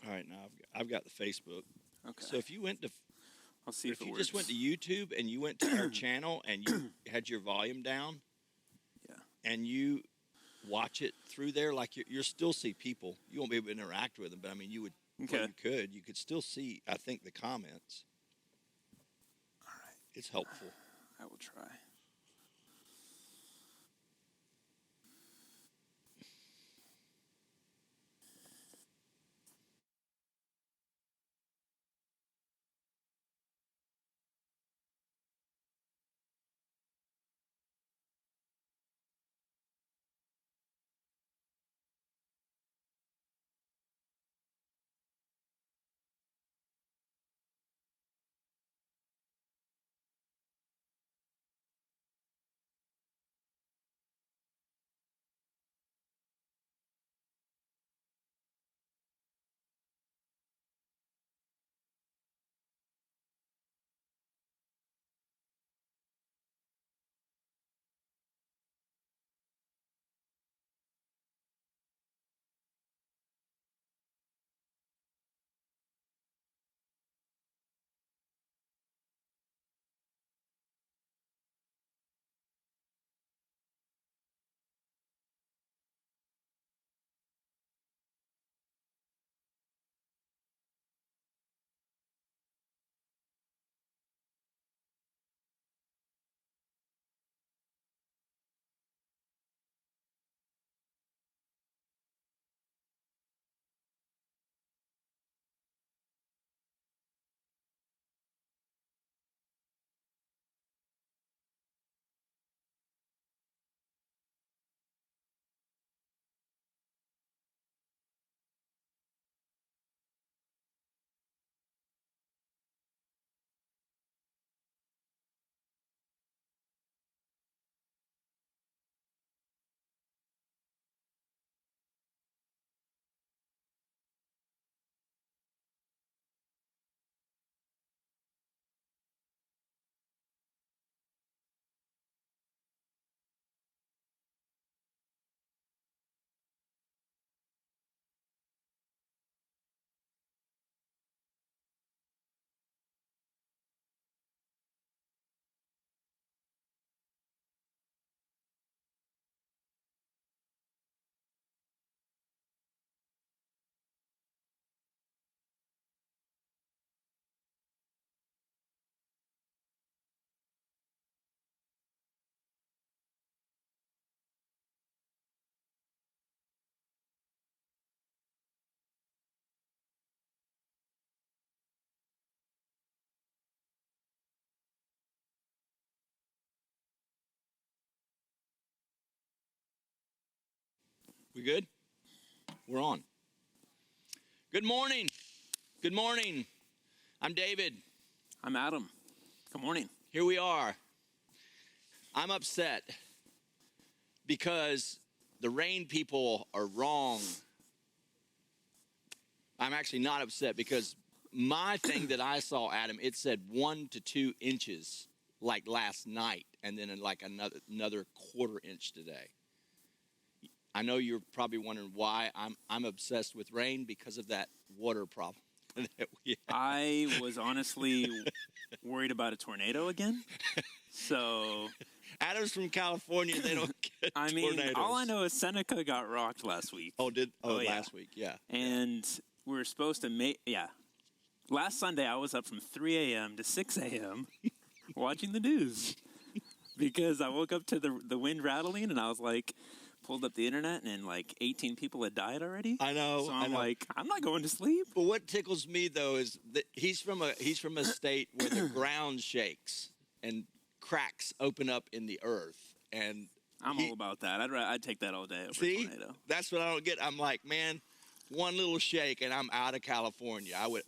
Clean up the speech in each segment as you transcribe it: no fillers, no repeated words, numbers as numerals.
All right, now I've got the Facebook. Okay. So if you went to, I'll see if you it just works. went to YouTube and you went to our channel and you had your volume down, Yeah. and you watch it through there, like you'll still see people. You won't be able to interact with them, but I mean, you would. Okay. Well, you could still see. I think the comments. All right. It's helpful. I will try. We good? We're on. Good morning. Good morning. I'm David. I'm Adam. Good morning. Here we are. I'm upset because the rain people are wrong. I'm actually not upset because my thing that I saw, Adam, it said 1 to 2 inches like last night, and then like another quarter inch today. I know you're probably wondering why I'm obsessed with rain, because of that water problem that we have. I was honestly worried about a tornado again. So Adam's from California. They don't get I mean, tornadoes. all I know is Seneca got rocked last week. Oh, yeah. last week, yeah. And we were supposed to Last Sunday, I was up from 3 a.m. to 6 a.m. watching the news because I woke up to the wind rattling, and I was like, pulled up the internet, and like 18 people had died already. I know. So I'm like, I'm not going to sleep. But what tickles me though is that he's from a state where the ground shakes and cracks open up in the earth, and I'm all about that. I'd take that all day over a tornado. That's what I don't get. I'm like, man, one little shake and I'm out of California. I would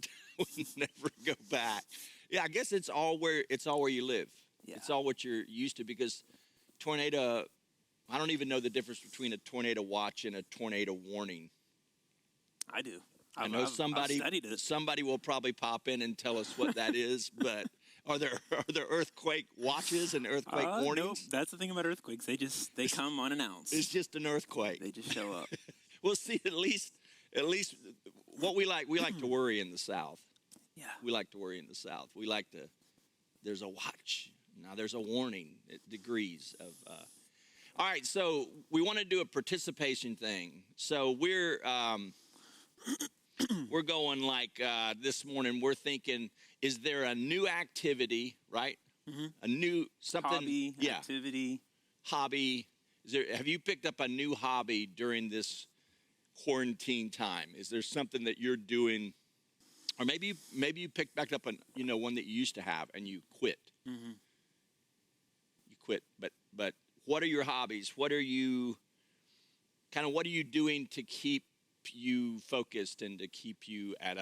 never go back. Yeah, I guess it's all where you live. Yeah. It's all what you're used to, because tornado. I don't even know the difference between a tornado watch and a tornado warning. I do. I know I've studied it. Somebody will probably pop in and tell us what that is, but are there earthquake watches and earthquake warnings? Nope. That's the thing about earthquakes. They come unannounced. It's just an earthquake. They just show up. Well, see, at least what we like to worry in the South. Yeah. We like to worry in the South. There's a watch. Now there's a warning, degrees of. All right, so we want to do a participation thing. So we're going like this morning. We're thinking, is there a new activity, right? Mm-hmm. A new something, activity, hobby. Have you picked up a new hobby during this quarantine time? Is there something that you're doing, or maybe you picked back up one that you used to have and you quit? Mm-hmm. You quit, but. What are your hobbies? What are you doing to keep you focused and to keep you at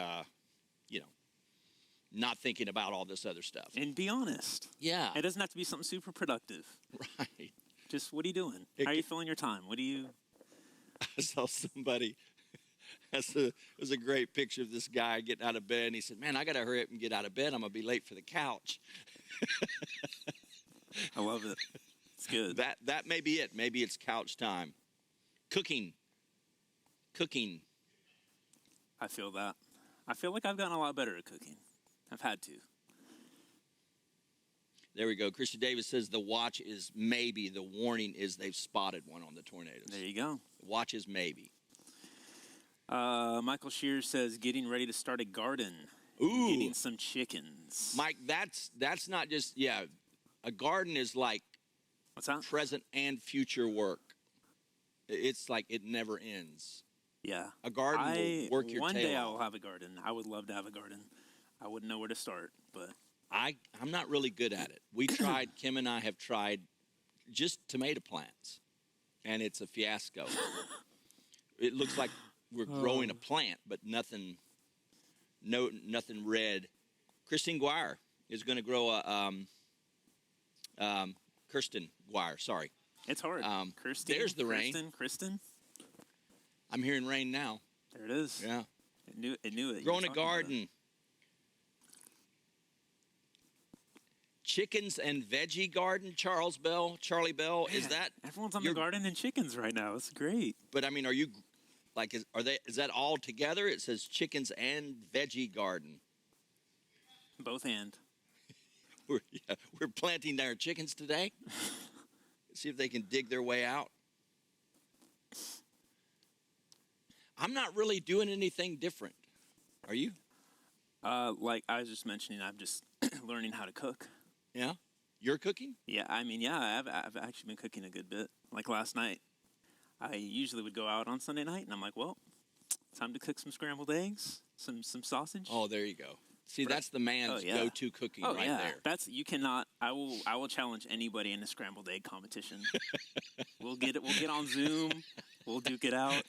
not thinking about all this other stuff? And be honest. Yeah. It doesn't have to be something super productive. Right. Just what are you doing? How are you filling your time? What do you... I saw somebody, it was a great picture of this guy getting out of bed, and he said, man, I got to hurry up and get out of bed. I'm going to be late for the couch. I love it. It's good. That may be it. Maybe it's couch time. Cooking. I feel that. I feel like I've gotten a lot better at cooking. I've had to. There we go. Christian Davis says the watch is maybe. The warning is they've spotted one on the tornadoes. There you go. The watch is maybe. Michael Shears says getting ready to start a garden. Ooh. Getting some chickens. Mike, that's not just, a garden is like, what's that? Present and future work. It's like it never ends. Yeah. A garden will work your tail One day I off. will have a garden. I would love to have a garden. I wouldn't know where to start, but... I'm not really good at it. Kim and I have tried just tomato plants, and it's a fiasco. It looks like we're growing a plant, but nothing red. Christine Guire is going to grow Kirsten Guire, sorry. It's hard. Kirsten. There's the rain. Kristen. I'm hearing rain now. There it is. Yeah. It knew it. Growing a garden. Chickens and veggie garden, Charlie Bell. Man, is that everyone's on the garden and chickens right now? It's great. But I mean, are you like is that all together? It says chickens and veggie garden. Both and. We're planting our chickens today. See if they can dig their way out. I'm not really doing anything different. Are you? Like I was just mentioning, I'm just learning how to cook. Yeah? You're cooking? Yeah, I mean, I've actually been cooking a good bit. Like last night, I usually would go out on Sunday night, and I'm like, well, time to cook some scrambled eggs, some sausage. Oh, there you go. See, that's the man's go-to cooking right there. That's you cannot. I will challenge anybody in a scrambled egg competition. We'll get on Zoom. We'll duke it out.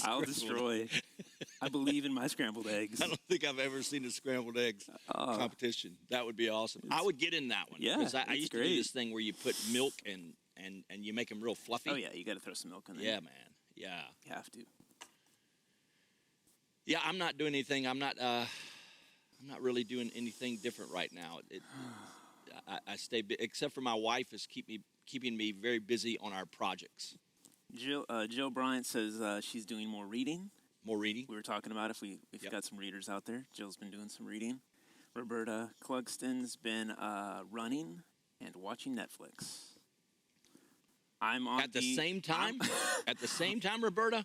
I'll destroy. I believe in my scrambled eggs. I don't think I've ever seen a scrambled eggs competition. That would be awesome. I would get in that one. Yeah, because I used to do this thing where you put milk and you make them real fluffy. Oh yeah, you got to throw some milk in there. Yeah, man. Yeah, you have to. Yeah, I'm not doing anything. I'm not really doing anything different right now. I stay except for my wife is keeping me very busy on our projects. Jill Bryant says she's doing more reading. More reading? We were talking about if you've got some readers out there. Jill's been doing some reading. Roberta Clugston's been running and watching Netflix. I'm on at the same time. At the same time, Roberta.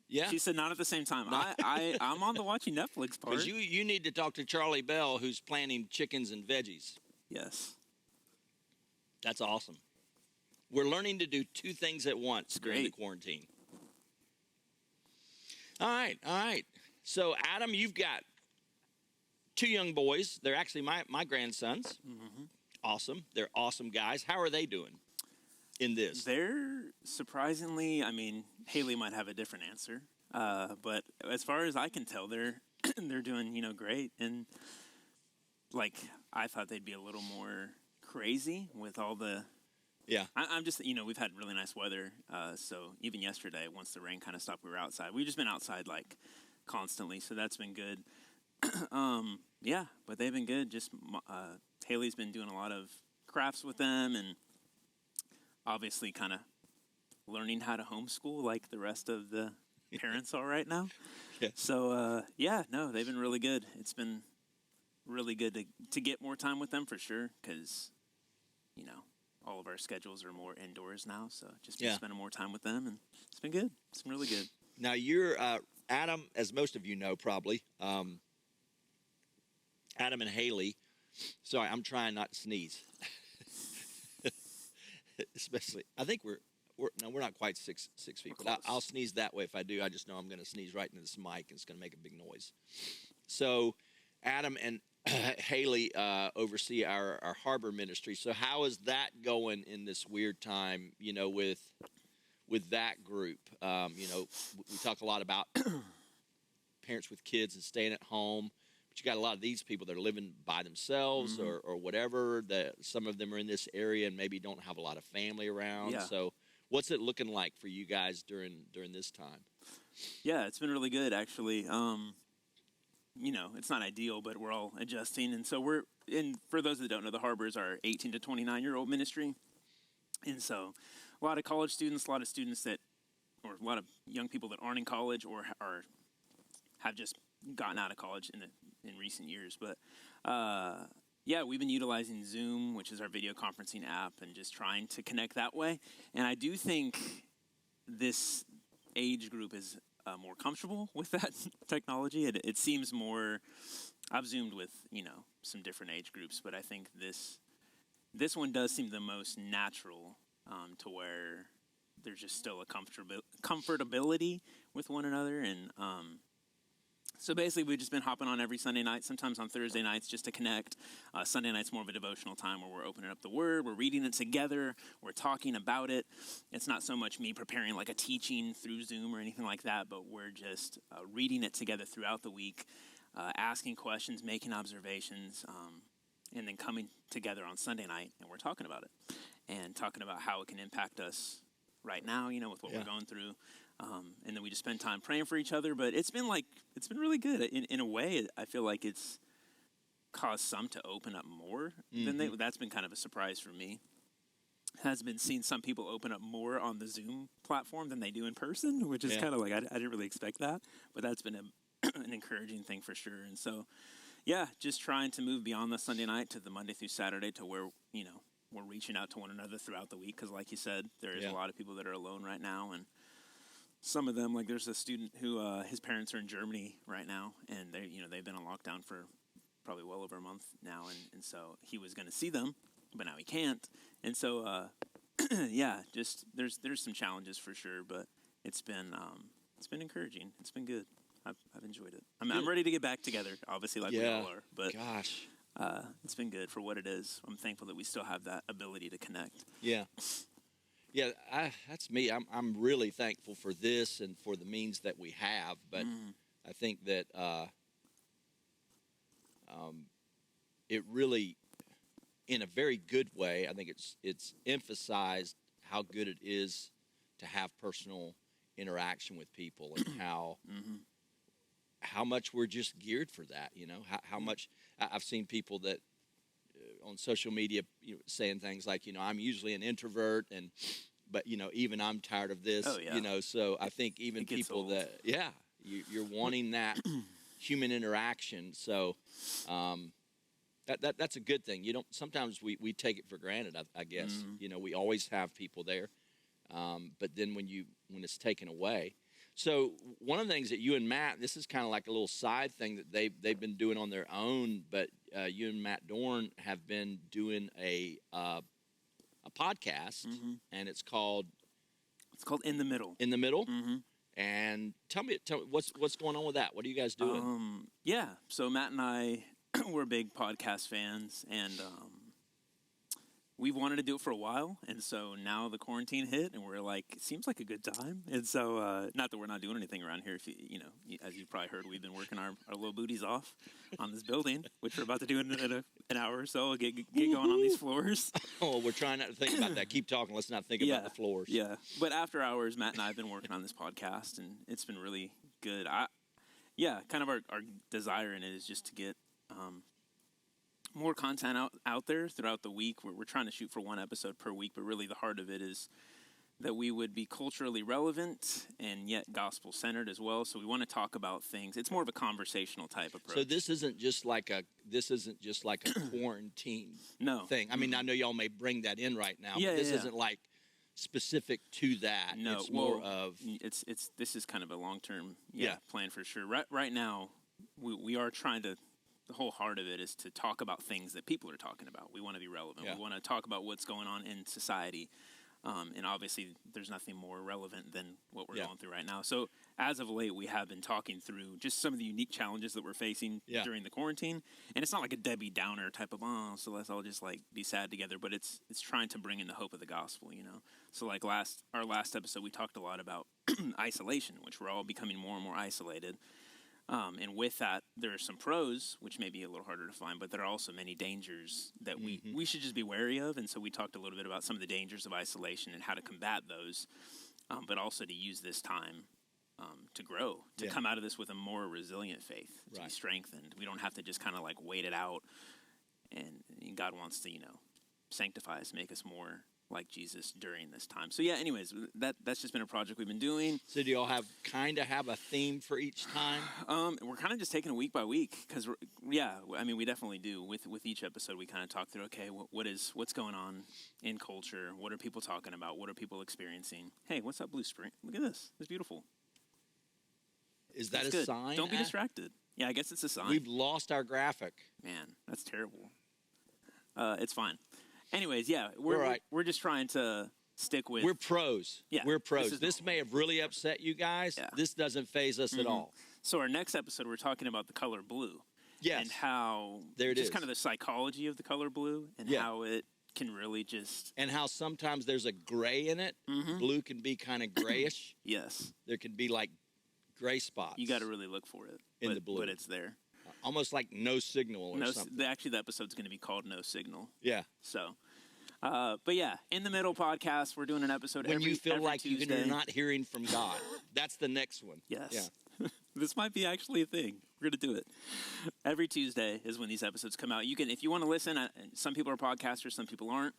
Yeah. She said not at the same time. I'm on the watching Netflix part. Because you need to talk to Charlie Bell, who's planting chickens and veggies. Yes. That's awesome. We're learning to do two things at once during the quarantine. All right. So, Adam, you've got two young boys. They're actually my grandsons. Mm-hmm. Awesome. They're awesome guys. How are they doing in this? They're surprisingly, I mean, Haley might have a different answer. But as far as I can tell, they're doing, great. And, like, I thought they'd be a little more crazy with all the... Yeah. I'm just, we've had really nice weather. So even yesterday, once the rain kind of stopped, we were outside. We've just been outside, like, constantly. So that's been good. Yeah, but they've been good. Just Haley's been doing a lot of crafts with them and obviously kind of learning how to homeschool like the rest of the parents are right now. Yeah. So, they've been really good. It's been really good to get more time with them for sure because, all of our schedules are more indoors now. So just been spending more time with them, and it's been good. It's been really good. Now, you're, Adam, as most of you know probably, Adam and Haley. Sorry, I'm trying not to sneeze. Especially, I think we're not quite six feet, but I'll sneeze that way if I do. I just know I'm going to sneeze right into this mic, and it's going to make a big noise. So, Adam and Haley oversee our harbor ministry. So, how is that going in this weird time? With that group, we talk a lot about parents with kids and staying at home. But you got a lot of these people that are living by themselves or whatever. That some of them are in this area and maybe don't have a lot of family around. Yeah. So what's it looking like for you guys during this time? Yeah, it's been really good actually. It's not ideal, but we're all adjusting. And so for those that don't know, the Harbor is our 18 to 29-year-old ministry. And so a lot of college students, a lot of young people that aren't in college or have just gotten out of college in recent years. But we've been utilizing Zoom, which is our video conferencing app, and just trying to connect that way. And I do think this age group is more comfortable with that technology. It seems more. I've Zoomed with some different age groups, but I think this one does seem the most natural to where there's just still a comfortability with one another. And so basically we've just been hopping on every Sunday night, sometimes on Thursday nights just to connect. Sunday night's more of a devotional time where we're opening up the Word, we're reading it together, we're talking about it. It's not so much me preparing like a teaching through Zoom or anything like that, but we're just reading it together throughout the week, asking questions, making observations, and then coming together on Sunday night and we're talking about it and talking about how it can impact us right now, with what we're going through. And then we just spend time praying for each other. But it's been really good. In a way, I feel like it's caused some to open up more than that's been kind of a surprise for me. Has been seeing some people open up more on the Zoom platform than they do in person, which is kind of like, I didn't really expect that. But that's been an encouraging thing for sure. And so, just trying to move beyond the Sunday night to the Monday through Saturday to where, we're reaching out to one another throughout the week. Because like you said, there is a lot of people that are alone right now. And some of them, like there's a student who his parents are in Germany right now. And they've been on lockdown for probably well over a month now. And so he was going to see them, but now he can't. And so, just there's some challenges for sure. But it's been encouraging. It's been good. I've enjoyed it. I'm ready to get back together, obviously, like we all are. But gosh, it's been good for what it is. I'm thankful that we still have that ability to connect. Yeah, that's me. I'm really thankful for this and for the means that we have. But I think that it really, in a very good way, I think it's emphasized how good it is to have personal interaction with people and how much we're just geared for that, how much I've seen people that on social media saying things like, I'm usually an introvert but even I'm tired of this, so I think even people old. that, you're wanting that human interaction. So that's a good thing. Sometimes we take it for granted, I guess. We always have people there. But then when it's taken away. So one of the things that you and Matt, this is kind of like a little side thing that they've been doing on their own, but you and Matt Dorn have been doing a podcast, and it's called In the Middle. In the Middle. And tell me what's going on with that? What are you guys doing? Yeah, so Matt and I we're big podcast fans, and we've wanted to do it for a while, and so now the quarantine hit, and we're like, it seems like a good time. And so, not that we're not doing anything around here. If as you probably heard, we've been working our little booties off on this building, which we're about to do in an hour or so. Get going on these floors. Oh, we're trying not to think about that. Keep talking. Let's not think about the floors. Yeah, but after hours, Matt and I have been working on this podcast, and it's been really good. Kind of our desire in it is just to get more content out there throughout the week. We're trying to shoot for one episode per week, but really the heart of it is that we would be culturally relevant and yet gospel-centered as well. So we want to talk about things. It's more of a conversational type approach. So this isn't just like a quarantine thing. I mean, I know y'all may bring that in right now, but this isn't like specific to that. No, it's more of this is kind of a long-term plan for sure. Right now, we are trying to. The whole heart of it is to talk about things that people are talking about. We want to be relevant. We want to talk about what's going on in society. And obviously, there's nothing more relevant than what we're going through right now. So as of late, we have been talking through just some of the unique challenges that we're facing during the quarantine. And it's not like a Debbie Downer type of, so let's all just like be sad together. But it's trying to bring in the hope of the gospel, So like our last episode, we talked a lot about isolation, which we're all becoming more and more isolated. And with that, there are some pros, which may be a little harder to find, but there are also many dangers that we should just be wary of. And so we talked a little bit about some of the dangers of isolation and how to combat those, but also to use this time to grow, to come out of this with a more resilient faith, to be strengthened. We don't have to just kind of like wait it out. And God wants to, sanctify us, make us more like Jesus during this time. So anyways, that's just been a project we've been doing. So do y'all have a theme for each time? We're kind of just taking it week by week because we definitely do. With each episode, we kind of talk through, okay, what's going on in culture? What are people talking about? What are people experiencing? Hey, what's up, Blue Spring? Look at this. It's beautiful. Is that a sign? Don't be distracted. Yeah, I guess it's a sign. We've lost our graphic. Man, that's terrible. It's fine. Anyways, we're just trying to stick with. We're pros. Yeah, we're pros. This may have really upset you guys. Yeah. This doesn't faze us at all. So our next episode, we're talking about the color blue. Yes. And how kind of the psychology of the color blue and how it can really just. And how sometimes there's a gray in it. Blue can be kind of grayish. Yes. There can be like gray spots. You got to really look for it in the blue, but it's there. Almost like no signal or something. Actually, the episode's going to be called No Signal. Yeah. So, but In the Middle podcast, we're doing an episode when you feel every like Tuesday. You're not hearing from God. That's the next one. Yes. Yeah. This might be actually a thing. We're going to do it. Every Tuesday is when these episodes come out. You can, if you want to listen, some people are podcasters, some people aren't.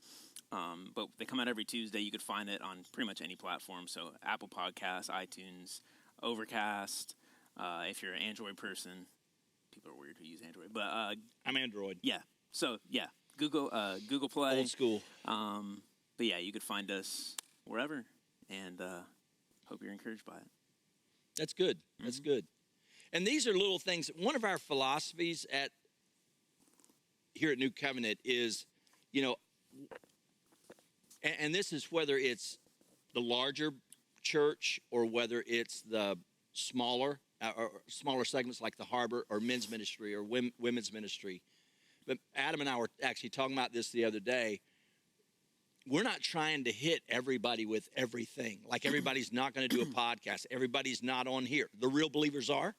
But they come out every Tuesday. You could find it on pretty much any platform. So Apple Podcasts, iTunes, Overcast. If you're an Android person, people are weird who use Android, but I'm Android. Yeah. So Google Play, old school. But you could find us wherever, and hope you're encouraged by it. That's good. That's good. And these are little things. One of our philosophies here at New Covenant is, and this is whether it's the larger church or whether it's the smaller segments like the Harbor or men's ministry or women's ministry. But Adam and I were actually talking about this the other day. We're not trying to hit everybody with everything. Like everybody's not going to do a podcast. Everybody's not on here. The real believers are.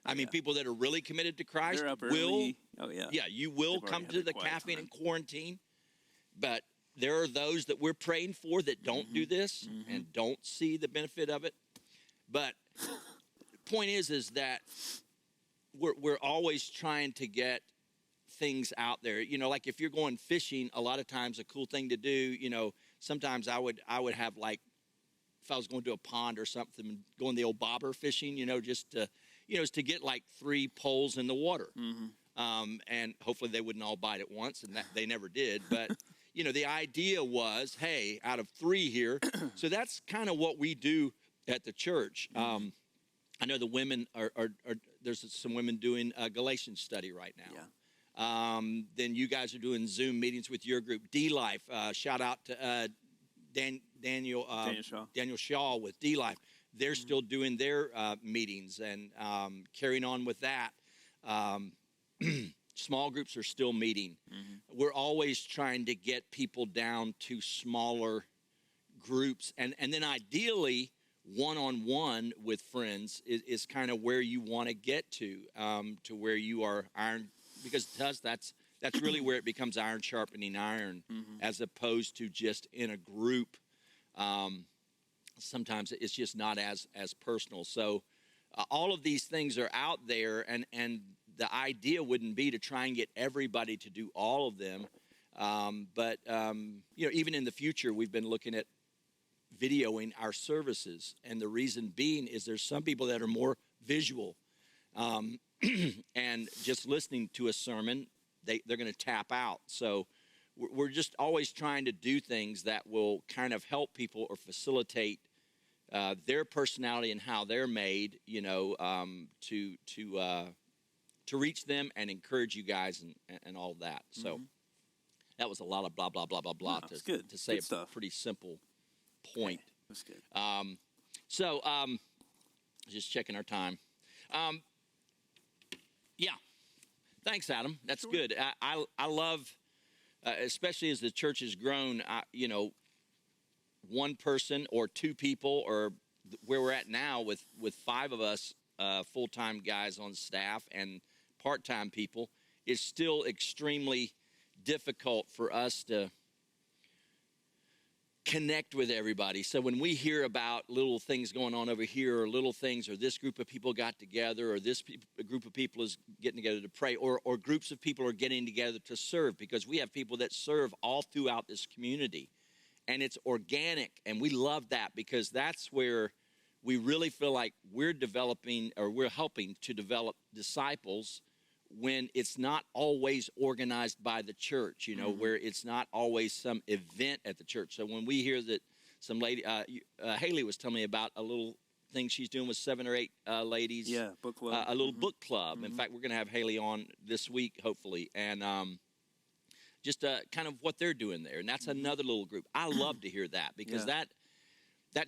I mean, people that are really committed to Christ They're up will. Early. Oh, yeah. Yeah, you will come to the Caffeine and Quarantine. But there are those that we're praying for that don't do this and don't see the benefit of it. But the point is that we're always trying to get things out there. Like if you're going fishing, a lot of times a cool thing to do, sometimes I would have like, if I was going to a pond or something, going the old bobber fishing, just to, is to get like 3 poles in the water. And hopefully they wouldn't all bite at once, and that they never did. But, the idea was, hey, out of 3 here. So that's kind of what we do at the church. I know the women are there's some women doing a Galatians study right now. Yeah. Then you guys are doing Zoom meetings with your group. D-Life, shout out to Daniel Shaw with D-Life. They're still doing their meetings and carrying on with that. Small groups are still meeting. We're always trying to get people down to smaller groups. And then ideally, one-on-one with friends is kind of where you want to get to where you are iron. Because to us, that's really where it becomes iron sharpening iron, as opposed to just in a group. Sometimes it's just not as personal. So all of these things are out there, and the idea wouldn't be to try and get everybody to do all of them. But even in the future, we've been looking at videoing our services, and the reason being is there's some people that are more visual. And just listening to a sermon, they're going to tap out. So we're just always trying to do things that will kind of help people or facilitate their personality and how they're made, to reach them and encourage you guys and all of that. So that was a lot of blah, blah, blah, blah, blah to say good stuff. Pretty simple point. Okay. That's good. So just checking our time. Yeah. Thanks, Adam. That's good. I love, especially as the church has grown, one person or 2 people, or where we're at now with 5 of us full-time guys on staff and part-time people, is still extremely difficult for us to connect with everybody. So when we hear about little things going on over here, or little things, or this group of people got together, or this group of people is getting together to pray, or groups of people are getting together to serve, because we have people that serve all throughout this community, and it's organic, and we love that, because that's where we really feel like we're developing, or we're helping to develop disciples, when it's not always organized by the church, where it's not always some event at the church. So when we hear that some lady, Haley was telling me about a little thing she's doing with 7 or 8 ladies. Yeah, book club. A little book club. In fact, we're going to have Haley on this week, hopefully. And just kind of what they're doing there. And that's another little group. I love to hear that, because that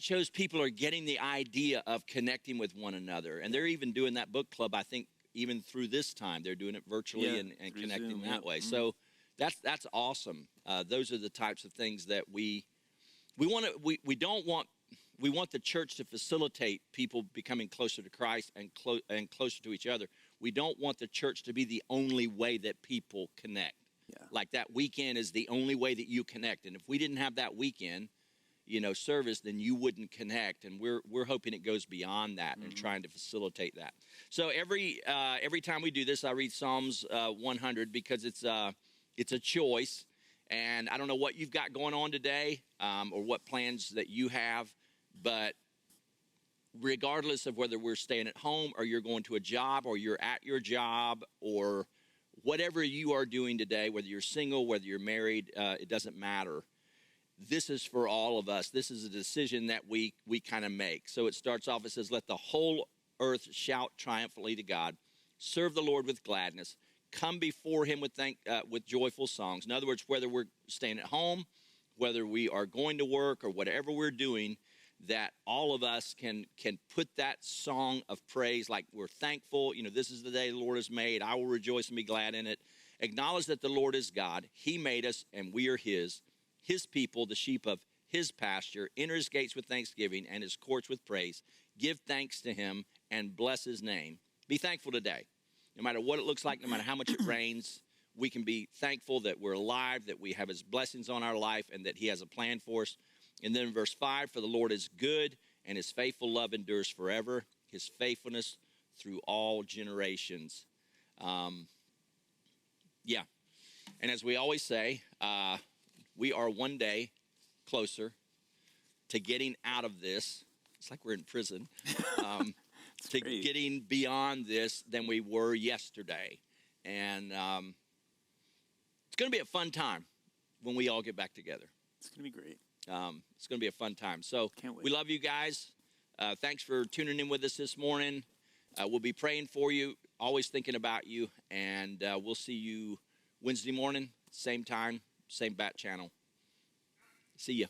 shows people are getting the idea of connecting with one another. And they're even doing that book club, I think, even through this time. They're doing it virtually and connecting Zoom, that way. So that's awesome. Those are the types of things that we want to, we want the church to facilitate people becoming closer to Christ and closer to each other. We don't want the church to be the only way that people connect. Yeah. Like that weekend is the only way that you connect. And if we didn't have that weekend, service, then you wouldn't connect. And we're hoping it goes beyond that and trying to facilitate that. So every time we do this, I read Psalms 100, because it's a choice. And I don't know what you've got going on today, or what plans that you have, but regardless of whether we're staying at home, or you're going to a job, or you're at your job, or whatever you are doing today, whether you're single, whether you're married, it doesn't matter. This is for all of us. This is a decision that we kind of make. So it starts off, it says, let the whole earth shout triumphantly to God. Serve the Lord with gladness. Come before him with joyful songs. In other words, whether we're staying at home, whether we are going to work, or whatever we're doing, that all of us can put that song of praise, like we're thankful. This is the day the Lord has made. I will rejoice and be glad in it. Acknowledge that the Lord is God. He made us, and we are his people, the sheep of his pasture. Enter his gates with thanksgiving and his courts with praise. Give thanks to him and bless his name. Be thankful today. No matter what it looks like, no matter how much it rains, we can be thankful that we're alive, that we have his blessings on our life, and that he has a plan for us. And then in verse 5, for the Lord is good, and his faithful love endures forever, his faithfulness through all generations. And as we always say, we are one day closer to getting out of this. It's like we're in prison. To great. Getting beyond this than we were yesterday. And it's going to be a fun time. when we all get back together. It's going to be great. It's going to be a fun time. So Can't wait. we love you guys. Thanks for tuning in with us this morning. We'll be praying for you, always thinking about you, and we'll see you Wednesday morning, same time, same bat channel. See ya.